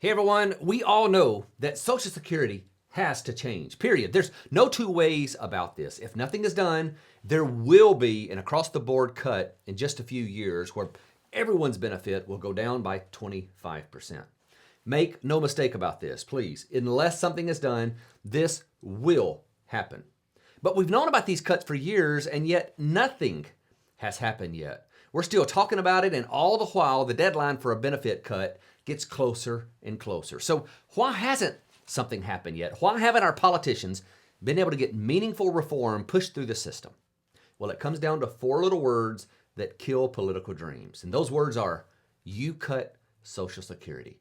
Hey everyone, we all know that Social Security has to change, period. There's no two ways about this. If nothing is done, there will be an across the board cut in just a few years where everyone's benefit will go down by 25%. Make no mistake about this, please. Unless something is done, this will happen. But we've known about these cuts for years, and yet nothing has happened yet. We're still talking about it, and all the while, the deadline for a benefit cut gets closer and closer. So why hasn't something happened yet? Why haven't our politicians been able to get meaningful reform pushed through the system? Well, it comes down to four little words that kill political dreams. And those words are, you cut Social Security.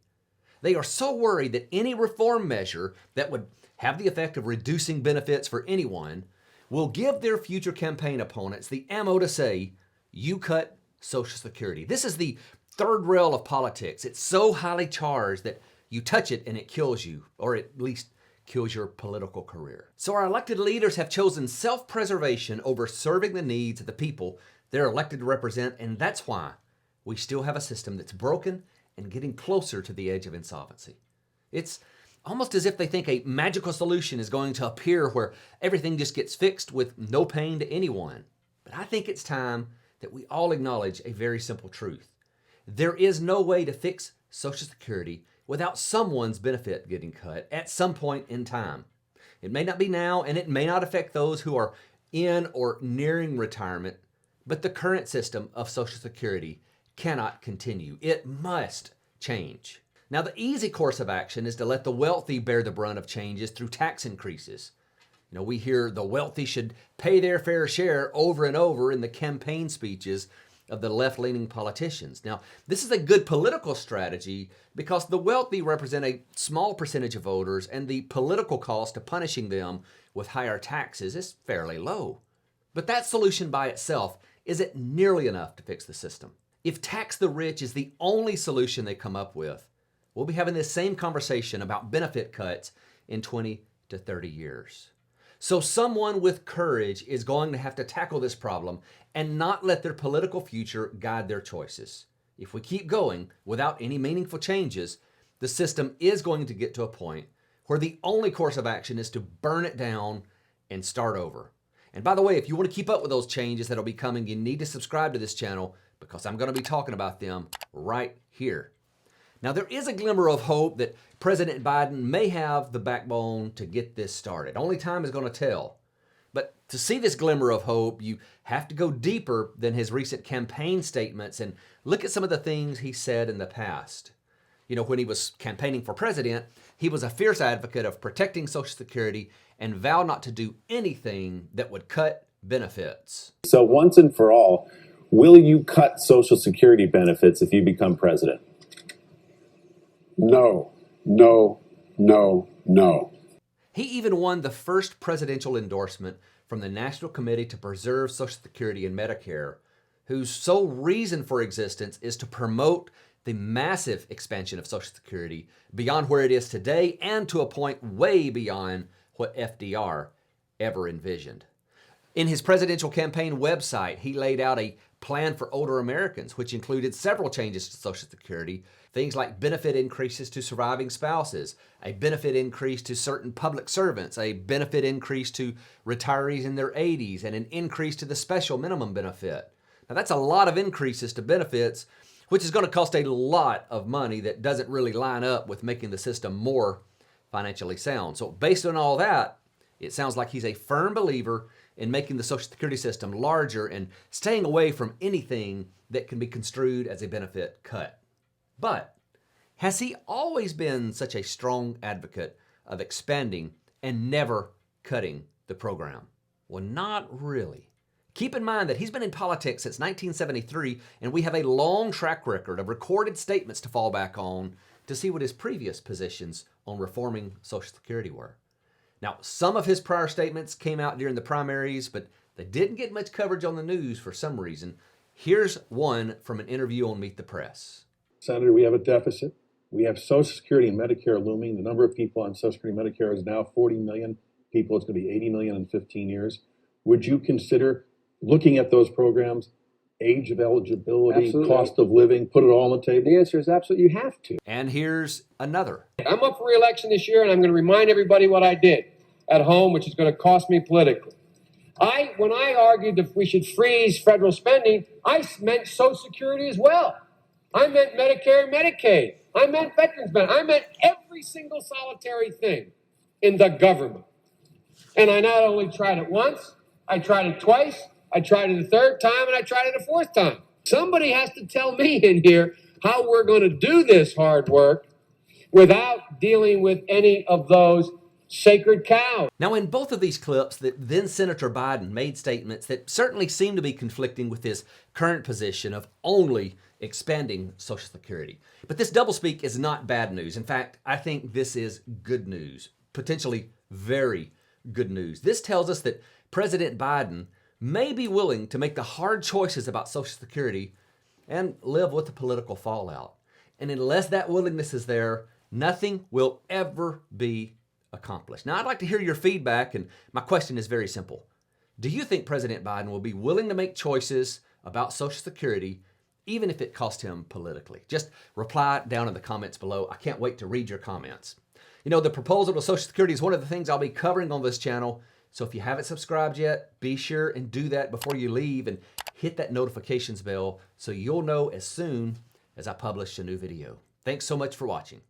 They are so worried that any reform measure that would have the effect of reducing benefits for anyone will give their future campaign opponents the ammo to say, you cut Social Security. This is the third rail of politics. It's so highly charged that you touch it and it kills you, or at least kills your political career. So our elected leaders have chosen self-preservation over serving the needs of the people they're elected to represent, and that's why we still have a system that's broken and getting closer to the edge of insolvency. It's almost as if they think a magical solution is going to appear where everything just gets fixed with no pain to anyone. But I think it's time that we all acknowledge a very simple truth. There is no way to fix Social Security without someone's benefit getting cut at some point in time. It may not be now, and it may not affect those who are in or nearing retirement, but the current system of Social Security cannot continue. It must change. Now, the easy course of action is to let the wealthy bear the brunt of changes through tax increases. We hear the wealthy should pay their fair share over and over in the campaign speeches of the left-leaning politicians. Now, this is a good political strategy because the wealthy represent a small percentage of voters, and the political cost of punishing them with higher taxes is fairly low. But that solution by itself isn't nearly enough to fix the system. If tax the rich is the only solution they come up with, we'll be having this same conversation about benefit cuts in 20 to 30 years. So someone with courage is going to have to tackle this problem and not let their political future guide their choices. If we keep going without any meaningful changes, the system is going to get to a point where the only course of action is to burn it down and start over. And by the way, if you want to keep up with those changes that'll be coming, you need to subscribe to this channel because I'm going to be talking about them right here. Now, there is a glimmer of hope that President Biden may have the backbone to get this started. Only time is going to tell. But to see this glimmer of hope, you have to go deeper than his recent campaign statements and look at some of the things he said in the past. When he was campaigning for president, he was a fierce advocate of protecting Social Security and vowed not to do anything that would cut benefits. So once and for all, will you cut Social Security benefits if you become president? No, no, no, no. He even won the first presidential endorsement from the National Committee to Preserve Social Security and Medicare, whose sole reason for existence is to promote the massive expansion of Social Security beyond where it is today and to a point way beyond what FDR ever envisioned. In his presidential campaign website, he laid out a plan for older Americans, which included several changes to Social Security, things like benefit increases to surviving spouses, a benefit increase to certain public servants, a benefit increase to retirees in their 80s, and an increase to the special minimum benefit. Now, that's a lot of increases to benefits, which is going to cost a lot of money that doesn't really line up with making the system more financially sound. So based on all that, it sounds like he's a firm believer in making the Social Security system larger and staying away from anything that can be construed as a benefit cut. But has he always been such a strong advocate of expanding and never cutting the program? Well, not really. Keep in mind that he's been in politics since 1973, and we have a long track record of recorded statements to fall back on to see what his previous positions on reforming Social Security were. Now, some of his prior statements came out during the primaries, but they didn't get much coverage on the news for some reason. Here's one from an interview on Meet the Press. Senator, we have a deficit. We have Social Security and Medicare looming. The number of people on Social Security and Medicare is now 40 million people. It's going to be 80 million in 15 years. Would you consider looking at those programs age of eligibility, Absolutely. cost of living, put it all on the table? The answer is absolutely, you have to. And here's another. I'm up for re-election this year, and I'm going to remind everybody what I did at home, which is going to cost me politically. When I argued that we should freeze federal spending, I meant Social Security as well. I meant Medicare and Medicaid. I meant veterans benefits. I meant every single solitary thing in the government. And I not only tried it once, I tried it twice, I tried it a third time, and I tried it a fourth time. Somebody has to tell me in here how we're going to do this hard work without dealing with any of those sacred cows. Now, in both of these clips, then Senator Biden made statements that certainly seem to be conflicting with his current position of only expanding Social Security. But this doublespeak is not bad news. In fact, I think this is good news, potentially very good news. This tells us that President Biden may be willing to make the hard choices about Social Security and live with the political fallout. And unless that willingness is there, nothing will ever be accomplished. Now, I'd like to hear your feedback, and my question is very simple. Do you think President Biden will be willing to make choices about Social Security, even if it costs him politically? Just reply down in the comments below. I can't wait to read your comments. You know, the proposal to Social Security is one of the things I'll be covering on this channel. So if you haven't subscribed yet, be sure and do that before you leave and hit that notifications bell so you'll know as soon as I publish a new video. Thanks so much for watching.